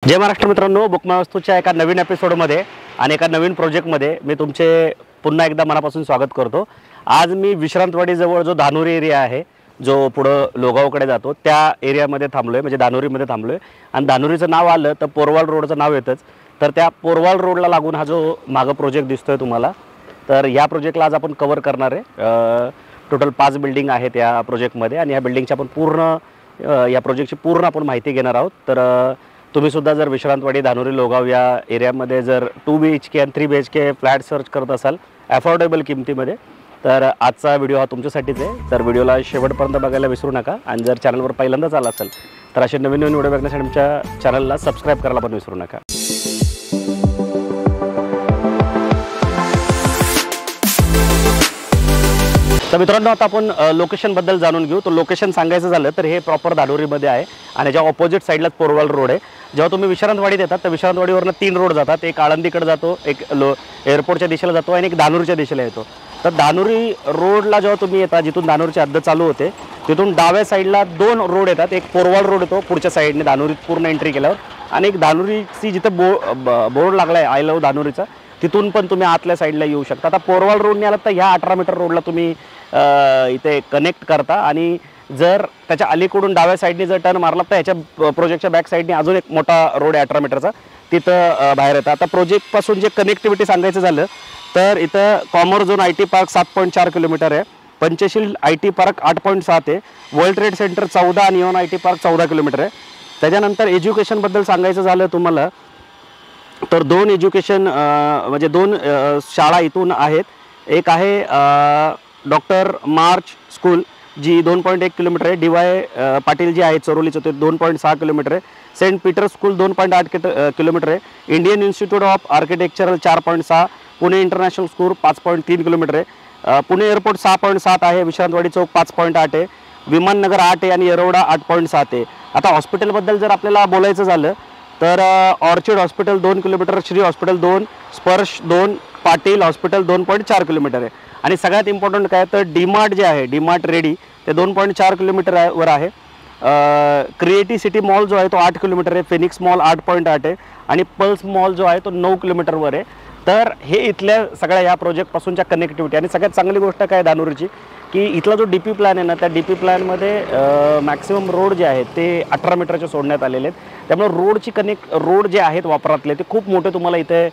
जय महाराष्ट्र मित्रांनो, बुकमाय वस्तूच्या एका नवीन एपिसोडमध्ये आणि एका नवीन प्रोजेक्टमध्ये मी तुमचे पुन्हा एकदा मनापासून स्वागत करतो। आज मी विश्रांतवाडी जवळ जो धानोरी एरिया आहे, जो पुढे लोगावकडे जातो, त्या एरियामध्ये थांबलोय, म्हणजे धानोरीमध्ये थांबलोय। आणि धानोरीचं नाव आलं तर पोरवाल रोडचं नाव येतच। तर त्या पोरवाल रोडला लागून हा जो मागं प्रोजेक्ट दिसतोय तुम्हाला, तर या प्रोजेक्टला आज आपण कव्हर करणार आहे। टोटल 5 बिल्डिंग आहेत या प्रोजेक्टमध्ये आणि या बिल्डिंगची आपण पूर्ण या प्रोजेक्टची पूर्ण आपण माहिती घेणार आहोत। तर तुम्ही सुद्धा जर विश्रांतवाडी धानोरी लोगाव या एरियामध्ये जर 2 BHK आणि 3 BHK फ्लॅट सर्च करत असाल अफोर्डेबल किमतीमध्ये, तर आजचा व्हिडिओ हा तुमच्यासाठीच आहे। तर व्हिडिओला शेवटपर्यंत बघायला विसरू नका आणि जर चॅनलवर पहिल्यांदाच आला असेल तर असे नवीन नवीन व्हिडिओ बघण्यासाठी आमच्या चॅनलला सबस्क्राईब करायला पण विसरू नका। तर मित्रांनो, आता आपण लोकेशनबद्दल जाणून घेऊ। तर लोकेशन सांगायचं झालं तर हे प्रॉपर धानोरीमध्ये आहे आणि ज्या ऑपोजिट साईडलाच पोरवाल रोड आहे। जेव्हा तुम्ही विश्रांतवाडीत येतात तर विश्रांतवाडीवरनं 3 रोड जातात, एक आळंदीकडे जातो, एक एअरपोर्टच्या दिशेला जातो आणि एक धानोरीच्या दिशेला येतो। तर धानोरी रोडला जेव्हा तुम्ही येता, जिथून धानोरीची हद्द चालू होते तिथून डाव्या साईडला 2 रोड येतात। एक पोरवाल रोड येतो पुढच्या साईडने धानोरीत पूर्ण एंट्री केल्यावर, आणि एक धानोरीची जिथे बोर्ड लागला आहे आय लव्ह धानोरीचा, तिथून पण तुम्ही आतल्या साईडला येऊ शकता। आता पोरवाल रोडने आलात तर ह्या 18 मीटर रोडला तुम्ही इथे कनेक्ट करता, आणि जर त्याच्या अलीकडून डाव्या साईडने जर टर्न मारला तर याच्या प्रोजेक्टच्या बॅक साईडने अजून एक मोठा रोड आहे 18 मीटरचा, तिथं बाहेर येतं। आता प्रोजेक्टपासून जे कनेक्टिव्हिटी सांगायचं झालं तर इथं कॉमर झोन IT पार्क 7.4 किलोमीटर आहे, पंचशील IT पार्क 8.7 आहे, वर्ल्ड ट्रेड सेंटर 14 आणि निऑन IT पार्क 14 किलोमीटर आहे। त्याच्यानंतर एज्युकेशनबद्दल सांगायचं झालं तुम्हाला तर 2 एज्युकेशन म्हणजे 2 शाळा इथून आहेत। एक आहे डॉक्टर मार्च स्कूल जी 2.1 किलोमीटर आहे, DY पाटील जी आहे चरोलीचं ते 2.6 किलोमीटर आहे, सेंट पीटर स्कूल 2.8 किलोमीटर आहे, Indian institute of architectural 4.6, Pune international school 5.3 kilometre आहे, पुणे एअरपोर्ट 6.7 आहे, विश्रांतवाडी चौक 5.8 आहे, विमाननगर 8 आहे आणि येरवडा 8.7 आहे। आता हॉस्पिटलबद्दल जर आपल्याला बोलायचं झालं तर orchid hospital 2 kilometre, Shri hospital 2, स्पर्श 2, पाटील हॉस्पिटल 2.4 किलोमीटर आहे। आणि सगळ्यात इम्पॉर्टंट काय तर डीमार्ट जे आहे, डीमार्ट रेडी ते 2.4 किलोमीटरवर आहे, क्रिएटिव्ह सिटी मॉल जो आहे तो 8 किलोमीटर आहे, फिनिक्स मॉल 8.8 आहे आणि पल्स मॉल जो आहे तो 9 किलोमीटरवर आहे। तर हे इथल्या सगळ्या या प्रोजेक्टपासूनच्या कनेक्टिव्हिटी। आणि सगळ्यात चांगली गोष्ट काय धानोरीची की इथला जो DP प्लॅन आहे ना, त्या DP प्लॅनमध्ये मॅक्सिमम रोड जे आहेत ते 18 मीटरचे सोडण्यात आलेले आहेत। त्यामुळे रोड जे आहेत वापरातले ते खूप मोठे तुम्हाला इथे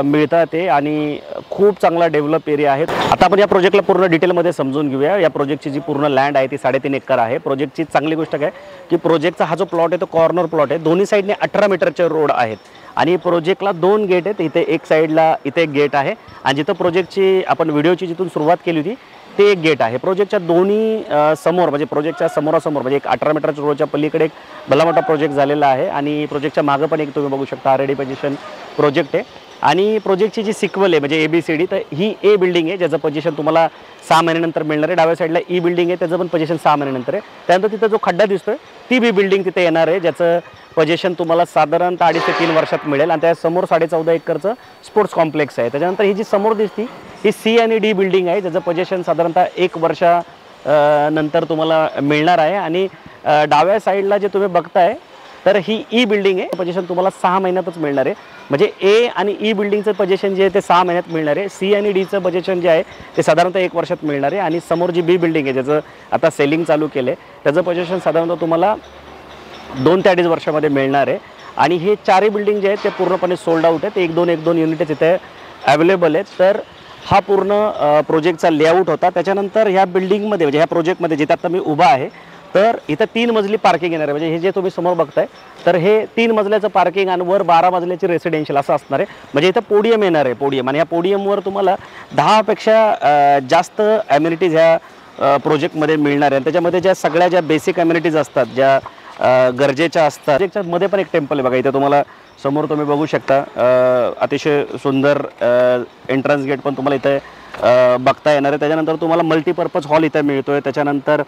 मिळतात ते, आणि खूप चांगला डेव्हलप एरिया आहे। आता आपण या प्रोजेक्टला पूर्ण डिटेलमध्ये समजून घेऊया। या प्रोजेक्टची जी पूर्ण लँड आहे ती 3.5 एकर आहे। प्रोजेक्टची चांगली गोष्ट काय की प्रोजेक्टचा हा जो प्लॉट आहे तो कॉर्नर प्लॉट आहे, दोन्ही साईडने 18 मीटरचे रोड आहेत आणि प्रोजेक्टला 2 गेट आहेत। इथे एक साईडला इथे एक गेट आहे आणि जिथं प्रोजेक्टची आपण व्हिडिओची जिथून सुरुवात केली होती ते एक गेट आहे। प्रोजेक्टच्या दोन्ही समोर म्हणजे प्रोजेक्टच्या समोरासमोर म्हणजे एक 18 मीटरच्या रोडच्या पलीकडे एक भला मोठा प्रोजेक्ट झालेला आहे आणि प्रोजेक्टच्या मागं पण एक तुम्ही बघू शकता रेडी पोझिशन प्रोजेक्ट आहे। आणि प्रोजेक्टची जी सिक्वल आहे म्हणजे ABCD, तर ही A बिल्डिंग आहे ज्याचं पोझिशन तुम्हाला 6 महिन्यानंतर मिळणार आहे। डाव्या साईडला E बिल्डिंग आहे, त्याचं पण पोझिशन 6 महिन्यानंतर आहे। त्यानंतर तिथं जो खड्डा दिसतोय ती B बिल्डिंग तिथे येणार आहे, ज्याचं पोझिशन तुम्हाला साधारणतः 2.5 ते 3 वर्षात मिळेल आणि त्यासमोर 14.5 एकरचं स्पोर्ट्स कॉम्प्लेक्स आहे। त्याच्यानंतर ही जी समोर दिसती ही C आणि D बिल्डिंग आहे, ज्याचं पोझिशन साधारणतः 1 वर्षा नंतर तुम्हाला मिळणार आहे। आणि डाव्या साईडला जे तुम्ही बघताय तर ही E बिल्डिंग आहे, पोझिशन तुम्हाला 6 महिन्यातच मिळणार आहे। म्हणजे A आणि E बिल्डिंगचं पोझिशन जे आहे ते 6 महिन्यात मिळणार आहे, C आणि Dचं पोझिशन जे आहे ते साधारणतः 1 वर्षात मिळणार आहे। आणि समोर जी B बिल्डिंग आहे ज्याचं आता सेलिंग चालू केलं आहे त्याचं पोझिशन साधारणतः तुम्हाला 2 ते 2.5 वर्षामध्ये मिळणार आहे। आणि हे 4ही बिल्डिंग जे आहेत ते पूर्णपणे सोल्ड आउट आहेत, 1-2 युनिट्स इथे अवेलेबल आहेत। तर हा पूर्ण प्रोजेक्टचा लेआउट होता। त्याच्यानंतर ह्या बिल्डिंगमध्ये म्हणजे ह्या प्रोजेक्टमध्ये जिथे आता मी उभा आहे तर इथं 3 मजली पार्किंग येणार आहे। म्हणजे हे जे तुम्ही समोर बघताय तर हे 3 मजल्याचं पार्किंग आणि वर 12 मजल्याची रेसिडेन्शियल असं असणार आहे। म्हणजे इथं पोडियम येणार आहे, पोडियम, आणि या पोडियमवर तुम्हाला 10 पेक्षा जास्त ॲम्युनिटीज ह्या प्रोजेक्टमध्ये मिळणार आहे। त्याच्यामध्ये ज्या सगळ्या ज्या बेसिक ॲम्युनिटीज असतात ज्या गरजेच्या असतात, त्याच्यामध्ये पण एक टेम्पल आहे बघा, इथं तुम्हाला समोर तुम्ही बघू शकता अतिशय सुंदर एंट्रन्स गेट पण तुम्हाला इथे बघता येणार आहे। त्याच्यानंतर तुम्हाला मल्टीपर्पज हॉल इथे मिळतोय, त्याच्यानंतर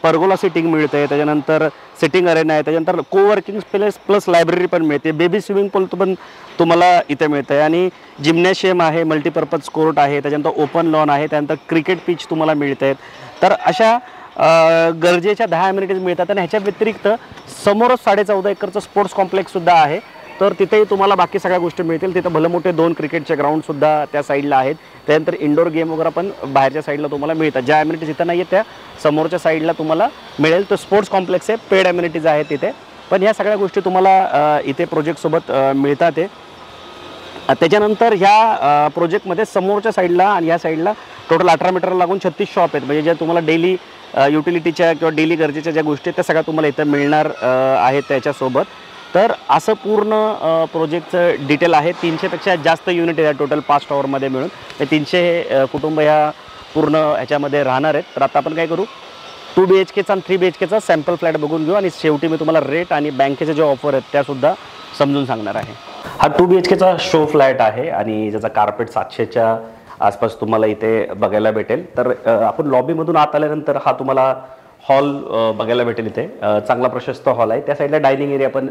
परगोला सिटिंग मिळते, त्याच्यानंतर सिटिंग अरेना आहे, त्याच्यानंतर कोवर्किंग स्पेस प्लस लायब्ररी पण मिळते, बेबी स्विमिंग पूल पण तुम्हाला इथे मिळतं आहे, आणि जिम्नॅशियम आहे, मल्टीपर्पज कोर्ट आहे, त्याच्यानंतर ओपन लॉन आहे, त्यानंतर क्रिकेट पिच तुम्हाला मिळते आहेत। तर अशा गरजेच्या 10 अम्युनिटीज मिळतात आणि ह्याच्या व्यतिरिक्त समोरच 14.5 एकरचं स्पोर्ट्स कॉम्प्लेक्ससुद्धा आहे, तर तिथेही तुम्हाला बाकी सगळ्या गोष्टी मिळतील. तिथं भलं मोठे 2 क्रिकेटचे ग्राउंडसुद्धा त्या साईडला आहेत. त्यानंतर इंडोर गेम वगैरे पण बाहेरच्या साईडला तुम्हाला मिळतात. ज्या अम्युनिटीज इथं नाही आहेत त्या समोरच्या साईडला तुम्हाला मिळेल. तो स्पोर्ट्स कॉम्प्लेक्स आहे, पेड अम्युनिटीज आहेत तिथे, पण ह्या सगळ्या गोष्टी तुम्हाला इथे प्रोजेक्टसोबत मिळतात आहे. त्याच्यानंतर ह्या प्रोजेक्टमध्ये समोरच्या साईडला आणि या साईडला टोटल 18 मीटर लागून 36 शॉप आहेत. म्हणजे ज्या तुम्हाला डेली युटिलिटीच्या किंवा डेली गरजेच्या ज्या गोष्टी आहेत त्या सगळ्या तुम्हाला इथं मिळणार आहेत त्याच्यासोबत. तर असं पूर्ण प्रोजेक्टचं डिटेल आहे. 300पेक्षा जास्त युनिट आहे टोटल 5 टॉवरमध्ये मिळून. ते 300 कुटुंब ह्या पूर्ण ह्याच्यामध्ये राहणार आहेत. तर आता आपण काय करू, 2 BHKचा आणि 3 BHKचा सॅम्पल फ्लॅट बघून घेऊ आणि शेवटी मी तुम्हाला रेट आणि बँकेचे जे ऑफर आहेत त्यासुद्धा समजून सांगणार आहे. हा 2 BHKचा शो फ्लॅट आहे आणि ज्याचा कार्पेट 700च्या आसपास तुम्हाला इथे बघायला भेटेल. तर आपण लॉबीमधून आत आल्यानंतर हा तुम्हाला हॉल बघायला भेटेल. इथे चांगला प्रशस्त हॉल आहे. त्या साईडला डायनिंग एरिया पण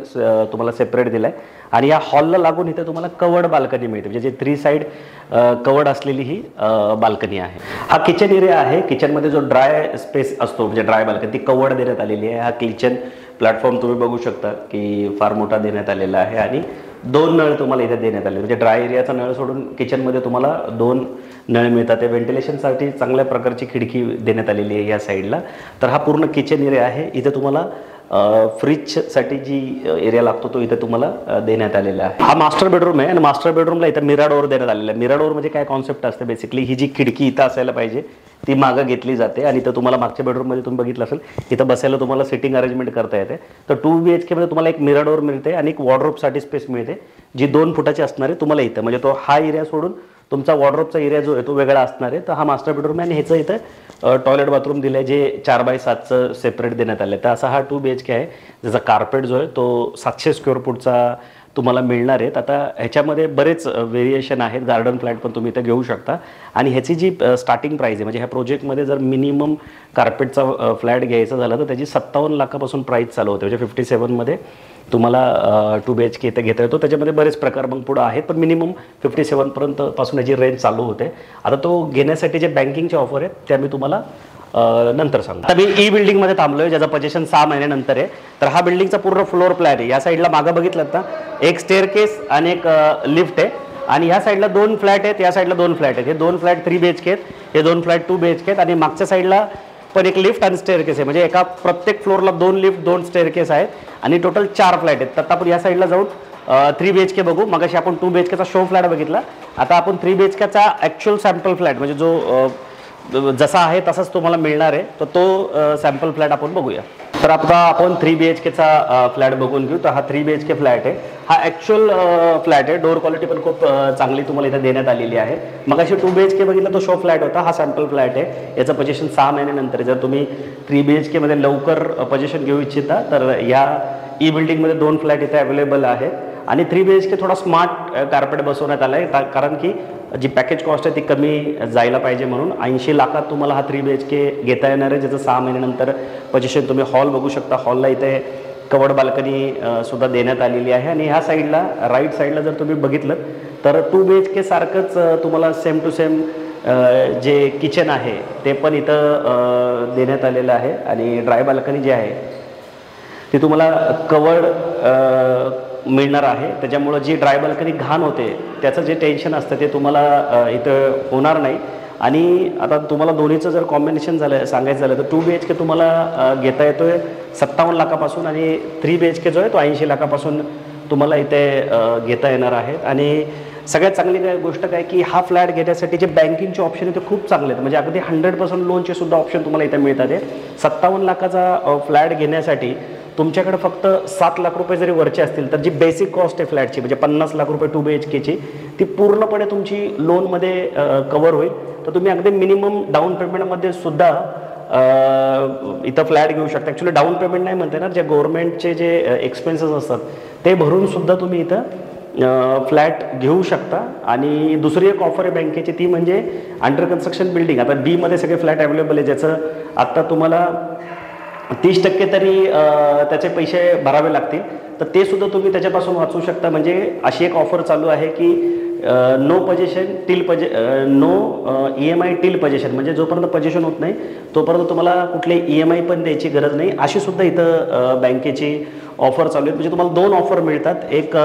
तुम्हाला सेपरेट दिला आहे आणि या हॉलला लागून इथे तुम्हाला कवर्ड बाल्कनी मिळते. म्हणजे जे 3 साईड कवर्ड असलेली ही बाल्कनी आहे. हा किचन एरिया आहे. किचनमध्ये जो ड्राय स्पेस असतो म्हणजे ड्राय बाल्कनी ती कवर्ड देण्यात आलेली आहे. हा किचन प्लॅटफॉर्म तुम्ही बघू शकता की फार मोठा देण्यात आलेला आहे आणि 2 नळ तुम्हाला इथे देण्यात आले. म्हणजे ड्राय एरियाचा नळ सोडून किचनमध्ये तुम्हाला 2 नळ मिळतात. ते व्हेंटिलेशनसाठी चांगल्या प्रकारची खिडकी देण्यात आलेली आहे या साईडला. तर हा पूर्ण किचन एरिया आहे. इथे तुम्हाला फ्रीजसाठी जी एरिया लागतो तो इथे तुम्हाला देण्यात आलेला आहे. हा मास्टर बेडरूम आहे आणि मास्टर बेडरूमला इथं मिराडोर देण्यात आलेला आहे. मिराडोर म्हणजे काय कॉन्सेप्ट असते, बेसिकली ही जी खिडकी इथं असायला पाहिजे ती मागं घेतली जाते आणि इथं तुम्हाला मागच्या बेडरूममध्ये तुम्ही बघितलं असेल इथं बसायला तुम्हाला सिटिंग अरेंजमेंट करता येते. तर 2 BHKमध्ये तुम्हाला एक मिराडोर मिळते आणि एक वॉर्डरोबसाठी स्पेस मिळते जी 2 फुटाची असणार आहे तुम्हाला इथं. म्हणजे तो हा एरिया सोडून तुमचा वॉर्डरोबचा एरिया जो आहे तो वेगळा असणार आहे. तर हा मास्टर बेडरूम आहे आणि ह्याचं इथं टॉयलेट बाथरूम दिलं आहे जे 4x7चं सेपरेट देण्यात आलं आहे. तर असा हा 2 BHK आहे ज्याचा कार्पेट जो आहे तो 700 स्क्वेअर फूटचा तुम्हाला मिळणार आहेत. आता ह्याच्यामध्ये बरेच व्हेरिएशन आहेत. गार्डन फ्लॅट पण तुम्ही इथं घेऊ शकता आणि ह्याची जी स्टार्टिंग प्राईस आहे म्हणजे ह्या प्रोजेक्टमध्ये जर मिनिमम कार्पेटचा फ्लॅट घ्यायचा झाला तर त्याची 57 लाखापासून प्राईस चालू होते. म्हणजे 57मध्ये तुम्हाला 2 BHK इथं घेता येतो. त्याच्यामध्ये बरेच प्रकार मग पुढं आहेत पण मिनिमम 57पर्यंत पासून याची रेंज चालू होते. आता तो घेण्यासाठी जे बँकिंगचे ऑफर आहेत त्या मी तुम्हाला नंतर सांगतो. आता मी बिल्डिंगमध्ये थांबलोय ज्याचं पोझिशन 6 महिन्यानंतर आहे. तर हा बिल्डिंगचा पूर्ण फ्लोअर प्लॅन आहे. या साईडला मागं बघितलं ना एक स्टेअरकेस आणि एक लिफ्ट आहे आणि ह्या साईडला 2 फ्लॅट आहेत, या साईडला 2 फ्लॅट आहेत. हे 2 फ्लॅट 3 BHK आहेत, हे 2 फ्लॅट 2 BHK आहेत आणि मागच्या साईडला पण एक लिफ्ट आणि स्टेअरकेस आहे. म्हणजे एका प्रत्येक फ्लोअरला 2 लिफ्ट 2 स्टेअरकेस आहेत आणि टोटल 4 फ्लॅट आहेत. तर आपण या साईडला जाऊन 3 BHK बघू. मगाशी आपण 2 BHKचा शो फ्लॅट बघितला. आता आपण 3 BHKचा ॲक्च्युअल सॅम्पल फ्लॅट म्हणजे जो जसा आहे तसाच तुम्हाला मिळणार आहे तर तो सॅम्पल फ्लॅट आपण बघूया. तर आता आपण 3 BHKचा फ्लॅट बघून घेऊ. तर हा 3 BHK फ्लॅट आहे. हा ॲक्च्युअल फ्लॅट आहे. डोअर क्वालिटी पण खूप चांगली तुम्हाला इथे देण्यात आलेली आहे. मग अशी 2 BHK बघितला तो शो फ्लॅट होता. हा सॅम्पल फ्लॅट आहे. याचं पोझिशन 6 महिन्यानंतर. जर तुम्ही 3 BHKमध्ये लवकर पोझिशन घेऊ इच्छिता तर या बिल्डिंगमध्ये 2 फ्लॅट इथे अवेलेबल आहे आणि 3 BHK थोडा स्मार्ट कार्पेट बसवण्यात आला आहे कारण की जी पॅकेज कॉस्ट आहे ती कमी जायला पाहिजे म्हणून 80 लाखात तुम्हाला हा 3 BHK घेता येणार आहे. ज्याचं 6 महिन्यानंतर पोझिशन. तुम्ही हॉल बघू शकता. हॉलला इथे कवर्ड बाल्कनी सुद्धा देण्यात आलेली आहे आणि ह्या साईडला राईट साईडला जर तुम्ही बघितलं तर 2 BHK सारखंच तुम्हाला सेम टू सेम जे किचन आहे ते पण इथं देण्यात आलेलं आहे आणि ड्राय बाल्कनी जी आहे ती तुम्हाला कवर्ड मिळणार आहे. त्याच्यामुळं जी ड्राय बाल्कनी घाण होते त्याचं जे टेन्शन असतं ते तुम्हाला इथं होणार नाही. आणि आता तुम्हाला दोन्हीचं जर कॉम्बिनेशन झालं सांगायचं झालं तर 2 BHK तुम्हाला घेता येतो आहे 57 लाखापासून आणि 3 BHK जो आहे तो 80 लाखापासून तुम्हाला इथे घेता येणार आहेत. आणि सगळ्यात चांगली काय गोष्ट काय की हा फ्लॅट घेण्यासाठी जे बँकिंगचे ऑप्शन आहे ते खूप चांगले आहेत. म्हणजे अगदी 100% लोनचे सुद्धा ऑप्शन तुम्हाला इथे मिळतात आहे. 57 लाखाचा फ्लॅट घेण्यासाठी तुमच्याकडे फक्त 7 लाख रुपये जरी वरचे असतील तर जी बेसिक कॉस्ट आहे फ्लॅटची म्हणजे 50 लाख रुपये 2 BHKची ती पूर्णपणे तुमची लोनमध्ये कवर होईल. तर तुम्ही अगदी मिनिमम डाऊन पेमेंटमध्ये सुद्धा इथं फ्लॅट घेऊ शकता. ॲक्च्युली डाऊन पेमेंट नाही म्हणते ना, जे गव्हर्नमेंटचे जे एक्सपेन्सेस असतात ते भरून सुद्धा तुम्ही इथं फ्लॅट घेऊ शकता. आणि दुसरी एक ऑफर आहे बँकेची ती म्हणजे अंडर कन्स्ट्रक्शन बिल्डिंग. आता बीमध्ये सगळे फ्लॅट अवेलेबल आहे ज्याचं आत्ता तुम्हाला 30% तरी त्याचे पैसे भरावे लागतील. तर ते सुद्धा तुम्ही त्याच्यापासून वाचू शकता. म्हणजे अशी एक ऑफर चालू आहे की no possession till no EMI till possession, म्हणजे जोपर्यंत पोझिशन होत नाही तोपर्यंत तुम्हाला कुठले EMI पण द्यायची गरज नाही, अशी सुद्धा इथं बँकेची ऑफर चालू आहे. म्हणजे तुम्हाला 2 ऑफर मिळतात, एक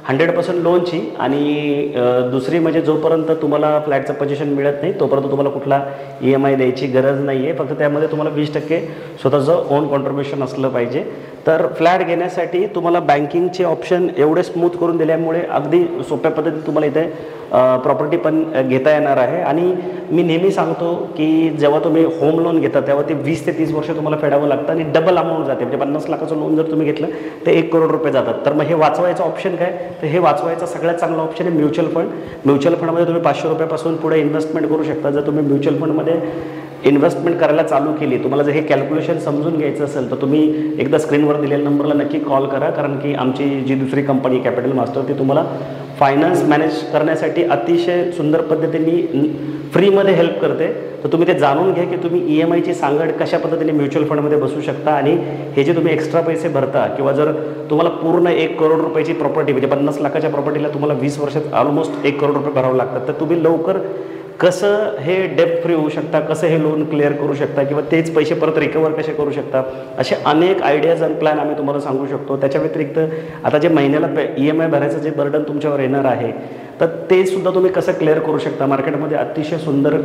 100% लोनची आणि दुसरी म्हणजे जोपर्यंत तुम्हाला फ्लॅटचं पोझिशन मिळत नाही तोपर्यंत तुम्हाला कुठला EMI द्यायची गरज नाही आहे. फक्त त्यामध्ये तुम्हाला 20% स्वतःचं ओन कॉन्ट्रीब्युशन असलं पाहिजे. तर फ्लॅट घेण्यासाठी तुम्हाला बँकिंगचे ऑप्शन एवढे स्मूथ करून दिल्यामुळे अगदी सोप्या पद्धतीने तुम्हाला इथे प्रॉपर्टी पण घेता येणार आहे. आणि मी नेहमी सांगतो की जेव्हा तुम्ही होम लोन घेता तेव्हा ते 20 ते 30 वर्ष तुम्हाला फेडावं लागतं आणि डबल अमाऊंट जाते. म्हणजे 50 लाखाचं लोन जर तुम्ही घेतलं तर 1 करोड रुपये जातात. तर मग हे वाचवायचं ऑप्शन काय, तर हे वाचवायचा सगळ्यात चांगला ऑप्शन आहे म्युच्युअल फंड. म्युच्युअल फंडमध्ये तुम्ही 500 रुपयापासून पुढे इन्व्हेस्टमेंट करू शकता. जर तुम्ही म्युच्युअल फंडमध्ये इन्व्हेस्टमेंट करायला चालू केली, तुम्हाला जर हे कॅल्क्युलेशन समजून घ्यायचं असेल तर तुम्ही एकदा स्क्रीनवर दिलेल्या नंबरला नक्की कॉल करा. कारण की आमची जी दुसरी कंपनी कॅपिटल मास्टर ती तुम्हाला फायनान्स मॅनेज करण्यासाठी अतिशय सुंदर पद्धतीने फ्रीमध्ये हेल्प करते. तर तुम्ही ते जाणून घ्या की तुम्ही EMIची सांगड कशा पद्धतीने म्युच्युअल फंडमध्ये बसू शकता. आणि हे जे तुम्ही एक्स्ट्रा पैसे भरता किंवा जर तुम्हाला पूर्ण 1 करोड रुपयाची प्रॉपर्टी म्हणजे 50 लाखाच्या प्रॉपर्टीला तुम्हाला 20 वर्षात ऑलमोस्ट 1 करोड रुपये भरावं लागतात, तर तुम्ही लवकर कसं हे डेप्ट फ्री होऊ शकता, कसं हे लोन क्लिअर करू शकता किंवा तेच पैसे परत रिकवर कसे करू शकता, असे अनेक आयडियाज आणि प्लॅन आम्ही तुम्हाला सांगू शकतो. त्याच्या व्यतिरिक्त आता जे महिन्याला EMI भरायचं जे बर्डन तुमच्यावर येणार आहे तर ते सुद्धा तुम्ही कसं क्लिअर करू शकता. मार्केटमध्ये अतिशय सुंदर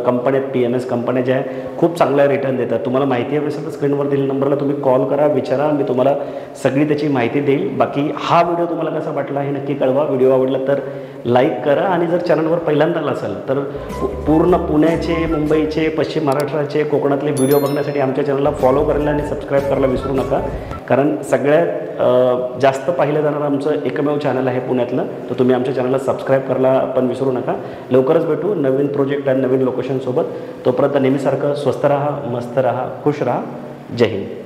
कंपन्या आहेत, PMS कंपन्या ज्या खूप चांगला रिटर्न देतात. तुम्हाला माहिती हवी असेल तर स्क्रीनवर दिलेल्या नंबरला तुम्ही कॉल करा, विचारा, मी तुम्हाला सगळी त्याची माहिती देईल. बाकी हा व्हिडिओ तुम्हाला कसा वाटला हे नक्की कळवा. व्हिडिओ आवडला तर लाईक करा आणि जर चॅनलवर पहिल्यांदा असेल तर पूर्ण पुण्याचे, मुंबईचे, पश्चिम महाराष्ट्राचे, कोकणातले व्हिडिओ बघण्यासाठी आमच्या चॅनलला फॉलो करायला आणि सबस्क्राईब करायला विसरू नका. कारण सगळ्यात जास्त पाहिलं जाणारं आमचं एकमेव चॅनल आहे पुण्यातलं. तर तुम्ही आमच्या चॅनलला सबस्क्राईब करायला पण विसरू नका. लवकरच भेटू नवीन प्रोजेक्ट आणि नवीन लोकेशनसोबत. तोपर्यंत नेहमीसारखं स्वस्त राहा, मस्त राहा, खुश राहा. जय हिंद.